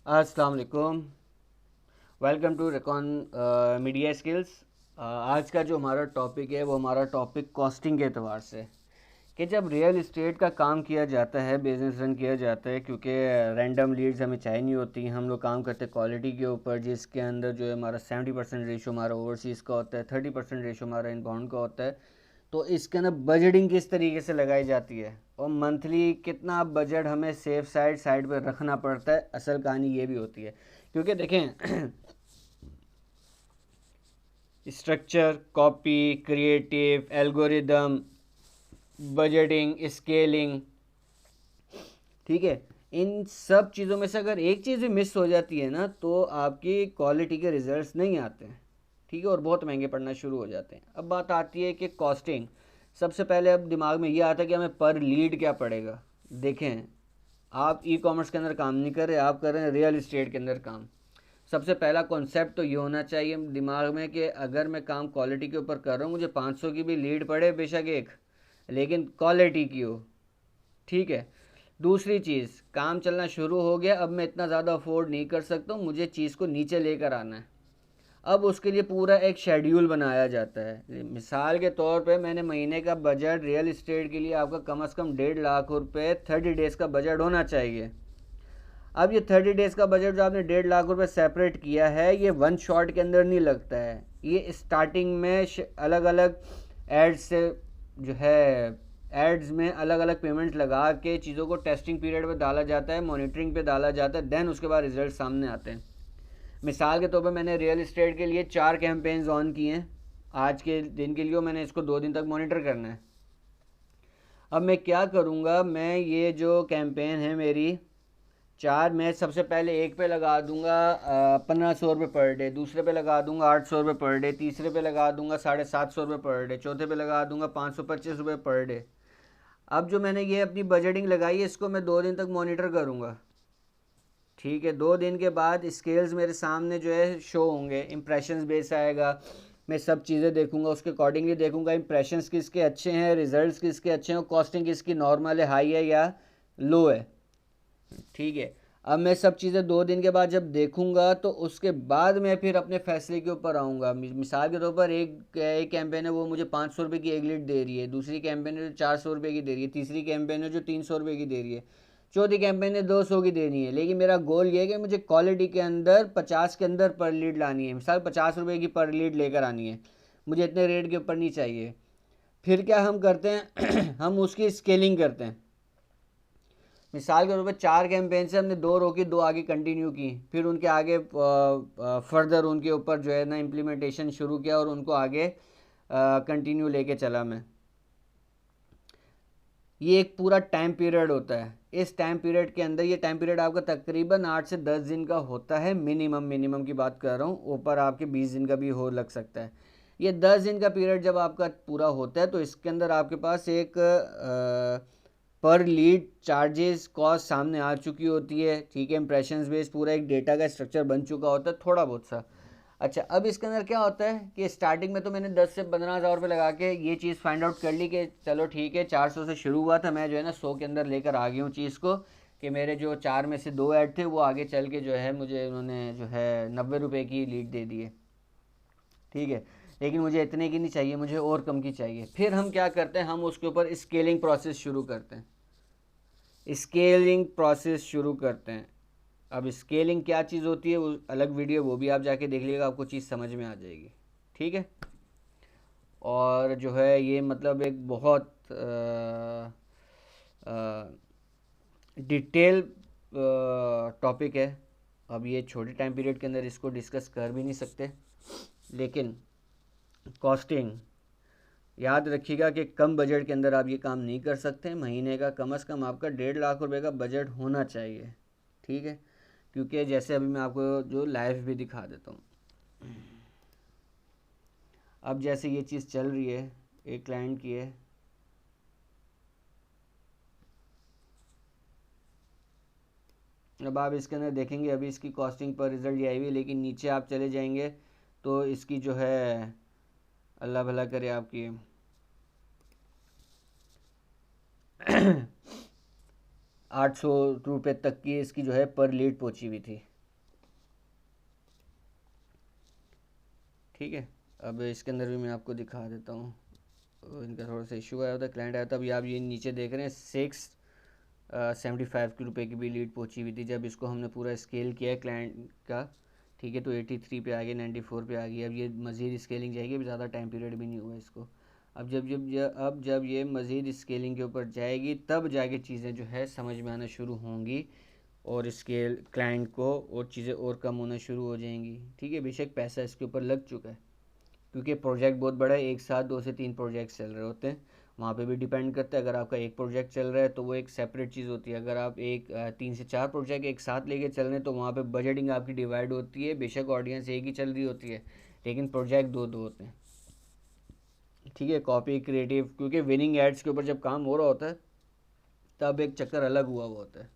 अस्सलाम वालेकुम। Welcome to Recon Media Skills. आज का जो हमारा टॉपिक है वो हमारा टॉपिक कॉस्टिंग के एतबार से कि जब रियल इस्टेट का काम किया जाता है, बिजनेस रन किया जाता है, क्योंकि रैंडम लीड्स हमें चाहिए नहीं होती। हम लोग काम करते हैं क्वालिटी के ऊपर, जिसके अंदर जो है हमारा 70% रेशो हमारा ओवरसीज़ का होता है, 30% रेशो हमारा इनबाउंड का होता है। तो इसके अंदर बजटिंग किस तरीके से लगाई जाती है और मंथली कितना बजट हमें सेफ साइड पर रखना पड़ता है, असल कहानी ये भी होती है। क्योंकि देखें structure, copy, creative, algorithm, budgeting, scaling, ठीक है, इन सब चीज़ों में से अगर एक चीज़ भी मिस हो जाती है ना तो आपकी क्वालिटी के रिजल्ट्स नहीं आते हैं। ठीक है, और बहुत महंगे पड़ना शुरू हो जाते हैं। अब बात आती है कि कॉस्टिंग। सबसे पहले अब दिमाग में ये आता है कि हमें पर लीड क्या पड़ेगा। देखें, आप ई कॉमर्स के अंदर काम नहीं कर रहे, आप कर रहे हैं रियल इस्टेट के अंदर काम। सबसे पहला कॉन्सेप्ट तो ये होना चाहिए दिमाग में कि अगर मैं काम क्वालिटी के ऊपर कर रहा हूँ, मुझे 500 की भी लीड पड़े बेशक एक, लेकिन क्वालिटी की हो। ठीक है। दूसरी चीज़, काम चलना शुरू हो गया, अब मैं इतना ज़्यादा अफोर्ड नहीं कर सकता हूँ, मुझे चीज़ को नीचे लेकर आना है। अब उसके लिए पूरा एक शेड्यूल बनाया जाता है। मिसाल के तौर पे मैंने महीने का बजट रियल इस्टेट के लिए आपका कम से कम 1.5 लाख रुपए 30 डेज़ का बजट होना चाहिए। अब ये 30 डेज़ का बजट जो आपने 1.5 लाख रुपए सेपरेट किया है, ये वन शॉट के अंदर नहीं लगता है। ये स्टार्टिंग में अलग अलग एड्स से जो है, एड्स में अलग अलग पेमेंट्स लगा के चीज़ों को टेस्टिंग पीरियड पे डाला जाता है, मॉनिटरिंग पे डाला जाता है, देन उसके बाद रिजल्ट सामने आते हैं। मिसाल के तौर पर मैंने रियल इस्टेट के लिए 4 कैंपेन्स ऑन किए हैं। आज के दिन के लिए मैंने इसको 2 दिन तक मॉनिटर करना है। अब मैं क्या करूँगा, मैं ये जो कैंपेन है मेरी चार, मैं सबसे पहले एक पे लगा दूंगा 1500 रुपये पर डे, दूसरे पे लगा दूंगा 800 रुपये पर डे, तीसरे पे लगा दूंगा 750 रुपये पर डे, चौथे पे लगा दूंगा 525 रुपये पर डे। अब जो मैंने ये अपनी बजटिंग लगाई है, इसको मैं 2 दिन तक मॉनिटर करूंगा। ठीक है, 2 दिन के बाद स्केल्स मेरे सामने जो है शो होंगे, इंप्रेशंस बेस आएगा। मैं सब चीज़ें देखूंगा, उसके अकॉर्डिंगली देखूंगा इंप्रेशंस किसके अच्छे हैं, रिजल्ट्स किसके अच्छे हैं और कॉस्टिंग किसकी नॉर्मल है, हाई है या लो है। ठीक है। अब मैं सब चीज़ें 2 दिन के बाद जब देखूंगा तो उसके बाद मैं फिर अपने फैसले के ऊपर आऊँगा। मिसाल के तौर पर एक एक कैंपेन है वो मुझे 500 रुपये की एक लीड दे रही है, दूसरी कैंपेन है जो 400 रुपये की दे रही है, तीसरी कैंपेन है जो 300 रुपये की दे रही है, चौथी कैंपेन है 200 की देनी है। लेकिन मेरा गोल ये है कि मुझे क्वालिटी के अंदर 50 के अंदर पर लीड लानी है। मिसाल 50 रुपये की पर लीड लेकर आनी है, मुझे इतने रेट के ऊपर नहीं चाहिए। फिर क्या हम करते हैं हम उसकी स्केलिंग करते हैं। मिसाल के तौर पर 4 कैंपेन से हमने 2 रोकी, 2 आगे कंटिन्यू की, फिर उनके आगे फर्दर उनके ऊपर जो है ना इम्प्लीमेंटेशन शुरू किया और उनको आगे कंटिन्यू लेके चला मैं। ये एक पूरा टाइम पीरियड होता है। इस टाइम पीरियड के अंदर, ये टाइम पीरियड आपका तकरीबन 8 से 10 दिन का होता है, मिनिमम की बात कर रहा हूँ, ऊपर आपके 20 दिन का भी हो लग सकता है। ये 10 दिन का पीरियड जब आपका पूरा होता है तो इसके अंदर आपके पास एक पर लीड चार्जेस कॉस्ट सामने आ चुकी होती है। ठीक है, इंप्रेशंस बेस पूरा एक डेटा का स्ट्रक्चर बन चुका होता है थोड़ा बहुत सा। अच्छा, अब इसके अंदर क्या होता है कि स्टार्टिंग में तो मैंने 10 से 15 हज़ार रुपये लगा के ये चीज़ फाइंड आउट कर ली कि चलो ठीक है, 400 से शुरू हुआ था, मैं जो है ना 100 के अंदर लेकर आ गई हूँ चीज़ को, कि मेरे जो 4 में से 2 ऐड थे वो आगे चल के जो है मुझे उन्होंने जो है 90 रुपये की लीड दे दी है। ठीक है, लेकिन मुझे इतने की नहीं चाहिए, मुझे और कम की चाहिए। फिर हम क्या करते हैं, हम उसके ऊपर स्केलिंग प्रोसेस शुरू करते हैं। स्केलिंग प्रोसेस शुरू करते हैं। अब स्केलिंग क्या चीज़ होती है, वो अलग वीडियो, वो भी आप जाके देख लीजिएगा, आपको चीज़ समझ में आ जाएगी। ठीक है। और जो है ये मतलब एक बहुत डिटेल टॉपिक है। अब ये छोटे टाइम पीरियड के अंदर इसको डिस्कस कर भी नहीं सकते, लेकिन कॉस्टिंग याद रखिएगा कि कम बजट के अंदर आप ये काम नहीं कर सकते। महीने का कम से कम आपका 1.5 लाख रुपए का बजट होना चाहिए। ठीक है, क्योंकि जैसे अभी मैं आपको जो लाइव भी दिखा देता हूँ। अब जैसे ये चीज़ चल रही है, एक क्लाइंट की है, अब आप इसके अंदर देखेंगे अभी इसकी कॉस्टिंग पर रिजल्ट ये आई हुई है, लेकिन नीचे आप चले जाएंगे तो इसकी जो है, अल्लाह भला करे आपकी 800 रुपये तक की इसकी जो है पर लीड पहुंची हुई थी। ठीक है, अब इसके अंदर भी मैं आपको दिखा देता हूँ। इनका थोड़ा सा इशू आया था, क्लाइंट आया था। अभी आप ये नीचे देख रहे हैं 675 रुपये की भी लीड पहुंची हुई थी। जब इसको हमने पूरा स्केल किया है क्लाइंट का, ठीक है, तो 83 पे आ गई, 94 पे आ गई। अब ये मज़ीद स्केलिंग जाएगी, अभी ज़्यादा टाइम पीरियड भी नहीं हुआ इसको। अब जब ये मज़ीद स्केलिंग के ऊपर जाएगी तब जाके चीज़ें जो है समझ में आना शुरू होंगी, और स्केल क्लाइंट को और चीज़ें और कम होना शुरू हो जाएंगी। ठीक है, बेशक पैसा इसके ऊपर लग चुका है क्योंकि प्रोजेक्ट बहुत बड़ा है, एक साथ 2 से 3 प्रोजेक्ट चल रहे होते हैं, वहाँ पे भी डिपेंड करता है। अगर आपका एक प्रोजेक्ट चल रहा है तो वो एक सेपरेट चीज़ होती है। अगर आप 3 से 4 प्रोजेक्ट एक साथ लेके चल रहे हैं तो वहाँ पे बजटिंग आपकी डिवाइड होती है। बेशक ऑडियंस एक ही चल रही होती है लेकिन प्रोजेक्ट दो दो होते हैं। ठीक है, कॉपी क्रिएटिव, क्योंकि विनिंग एड्स के ऊपर जब काम हो रहा होता है तब एक चक्कर अलग हुआ होता है।